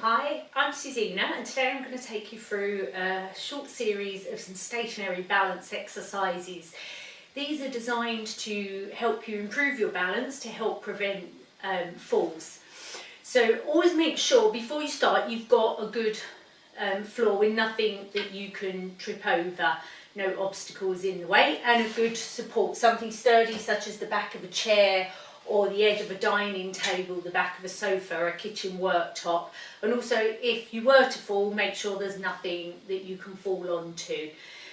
Hi, I'm Susina and today I'm going to take you through a short series of some stationary balance exercises. These are designed to help you improve your balance to help prevent falls. So always make sure before you start you've got a good floor with nothing that you can trip over, no obstacles in the way, and a good support, something sturdy such as the back of a chair or the edge of a dining table, the back of a sofa or a kitchen worktop. And also if you were to fall, make sure there's nothing that you can fall onto.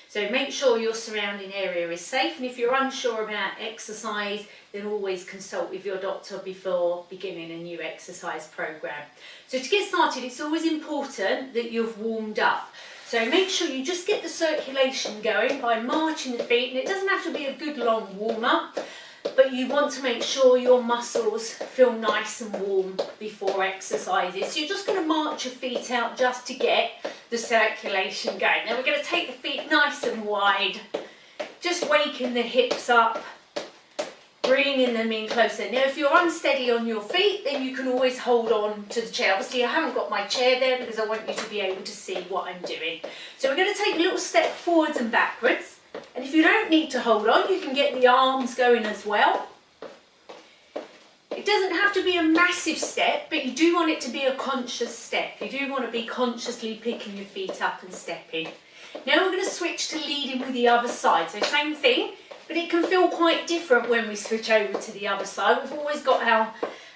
So make sure your surrounding area is safe, and if you're unsure about exercise, then always consult with your doctor before beginning a new exercise program. So to get started, it's always important that you've warmed up. So make sure you just get the circulation going by marching the feet, and it doesn't have to be a good long warm up, but you want to make sure your muscles feel nice and warm before exercises. So you're just going to march your feet out just to get the circulation going. Now we're going to take the feet nice and wide, just waking the hips up, bringing them in closer. Now if you're unsteady on your feet, then you can always hold on to the chair. Obviously I haven't got my chair there because I want you to be able to see what I'm doing. So we're going to take a little step forwards and backwards. And if you don't need to hold on, you can get the arms going as well. It doesn't have to be a massive step, but you do want it to be a conscious step. You do want to be consciously picking your feet up and stepping. Now we're going to switch to leading with the other side. So same thing, but it can feel quite different when we switch over to the other side. We've always got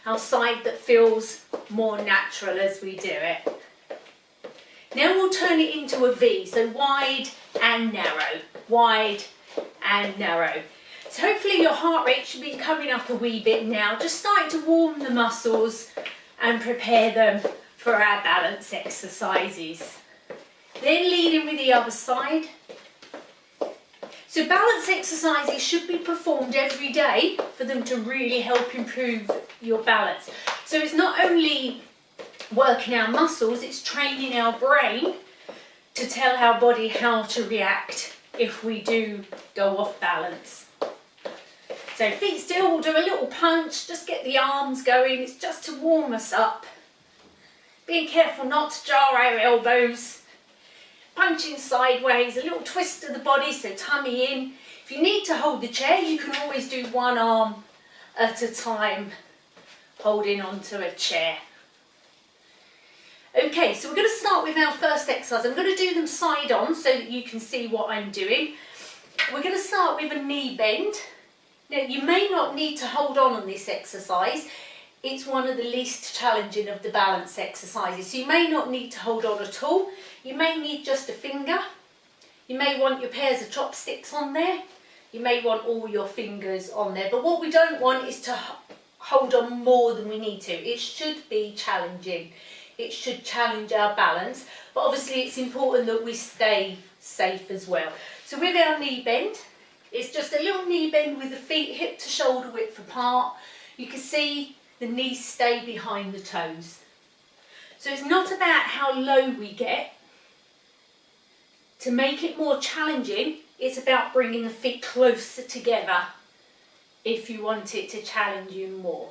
our side that feels more natural as we do it. Now we'll turn it into a V, so wide and narrow, wide and narrow. So hopefully your heart rate should be coming up a wee bit now, just starting to warm the muscles and prepare them for our balance exercises. Then leading with the other side. So balance exercises should be performed every day for them to really help improve your balance. So it's not only working our muscles, it's training our brain to tell our body how to react if we do go off balance. So feet still, we'll do a little punch, just get the arms going, it's just to warm us up. Being careful not to jar our elbows. Punching sideways, a little twist of the body, so tummy in. If you need to hold the chair, you can always do one arm at a time, holding onto a chair. Okay, so we're going to start with our first exercise. I'm going to do them side on so that you can see what I'm doing. We're going to start with a knee bend. Now you may not need to hold on this exercise. It's one of the least challenging of the balance exercises. So you may not need to hold on at all. You may need just a finger. You may want your pairs of chopsticks on there. You may want all your fingers on there. But what we don't want is to hold on more than we need to. It should be challenging. It should challenge our balance, but obviously it's important that we stay safe as well. So with our knee bend, it's just a little knee bend with the feet hip to shoulder width apart. You can see the knees stay behind the toes. So it's not about how low we get. To make it more challenging, it's about bringing the feet closer together if you want it to challenge you more.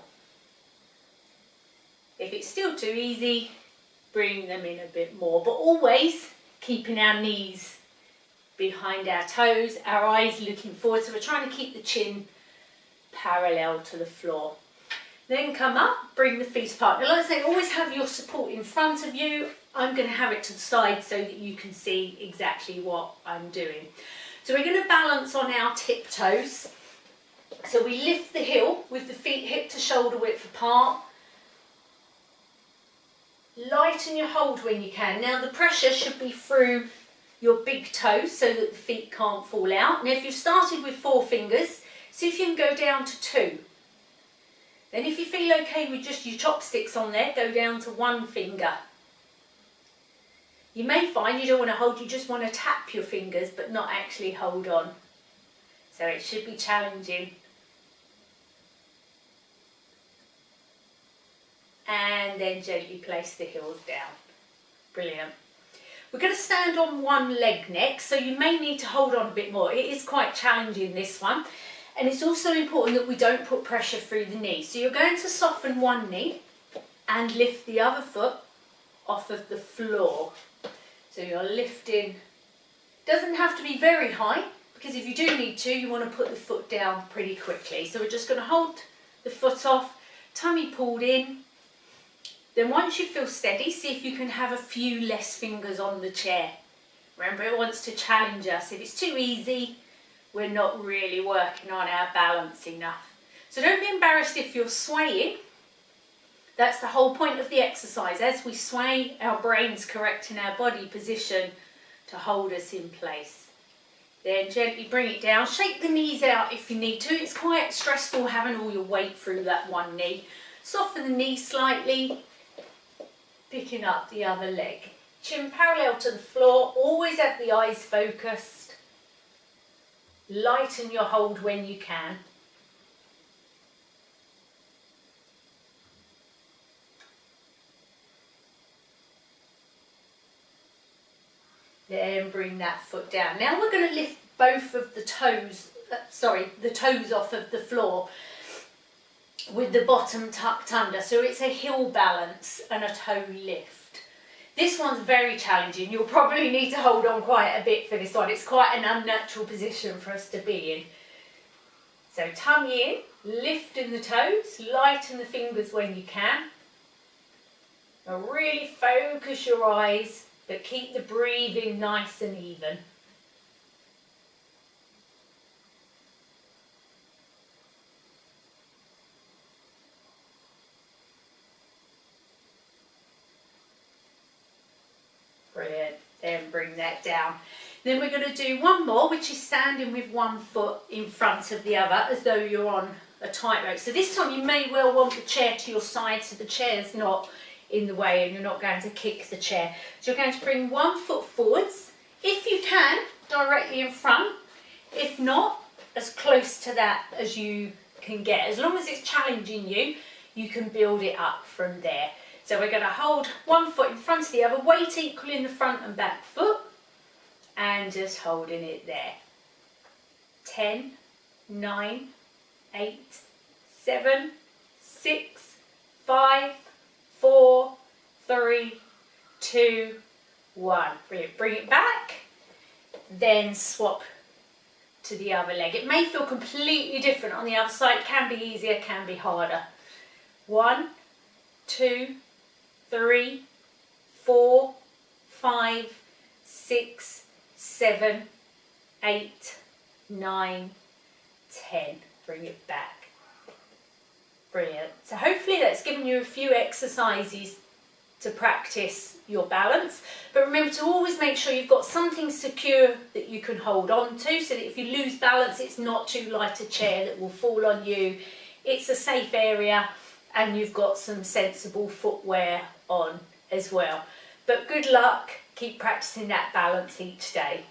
If it's still too easy, bring them in a bit more, but always keeping our knees behind our toes, our eyes looking forward, so we're trying to keep the chin parallel to the floor. Then come up, bring the feet apart. Now like I say, always have your support in front of you. I'm going to have it to the side so that you can see exactly what I'm doing. So we're going to balance on our tiptoes. So we lift the heel with the feet hip to shoulder width apart. Lighten your hold when you can. Now the pressure should be through your big toes so that the feet can't fall out. Now if you've started with 4 fingers, see if you can go down to 2. Then if you feel okay with just your chopsticks on there, go down to 1 finger. You may find you don't want to hold, you just want to tap your fingers but not actually hold on. So it should be challenging. And then gently place the heels down. Brilliant. We're going to stand on one leg next, so you may need to hold on a bit more. It is quite challenging, this one. And it's also important that we don't put pressure through the knee. So you're going to soften one knee and lift the other foot off of the floor. So you're lifting, doesn't have to be very high, because if you do need to, you want to put the foot down pretty quickly. So we're just going to hold the foot off, tummy pulled in. Then once you feel steady, see if you can have a few less fingers on the chair. Remember, it wants to challenge us. If it's too easy, we're not really working on our balance enough. So don't be embarrassed if you're swaying. That's the whole point of the exercise. As we sway, our brain's correcting our body position to hold us in place. Then gently bring it down. Shake the knees out if you need to. It's quite stressful having all your weight through that one knee. Soften the knee slightly, picking up the other leg. Chin parallel to the floor. Always have the eyes focused. Lighten your hold when you can. Then bring that foot down. Now we're going to lift both of the toes, the toes off of the floor with the bottom tucked under. So it's a heel balance and a toe lift. This one's very challenging. You'll probably need to hold on quite a bit for this one. It's quite an unnatural position for us to be in. So tummy in, lifting the toes, lighten the fingers when you can. Now really focus your eyes, but keep the breathing nice and even. Brilliant. Then bring that down. Then we're going to do one more, which is standing with one foot in front of the other, as though you're on a tightrope. So this time you may well want the chair to your side, so the chair's not in the way and you're not going to kick the chair. So you're going to bring one foot forwards, if you can, directly in front. If not, as close to that as you can get. As long as it's challenging you, you can build it up from there. So we're going to hold one foot in front of the other, weight equal in the front and back foot, and just holding it there. 10, 9, 8, 7, 6, 5, 4, 3, 2, 1. Brilliant. Bring it back, then swap to the other leg. It may feel completely different on the other side. It can be easier, can be harder. 1, 2, 3, 4, 5, 6, 7, 8, 9, 10. Bring it back. Brilliant. So hopefully that's given you a few exercises to practice your balance. But remember to always make sure you've got something secure that you can hold on to, so that if you lose balance, it's not too light a chair that will fall on you. It's a safe area and you've got some sensible footwear on as well. But good luck. Keep practicing that balance each day.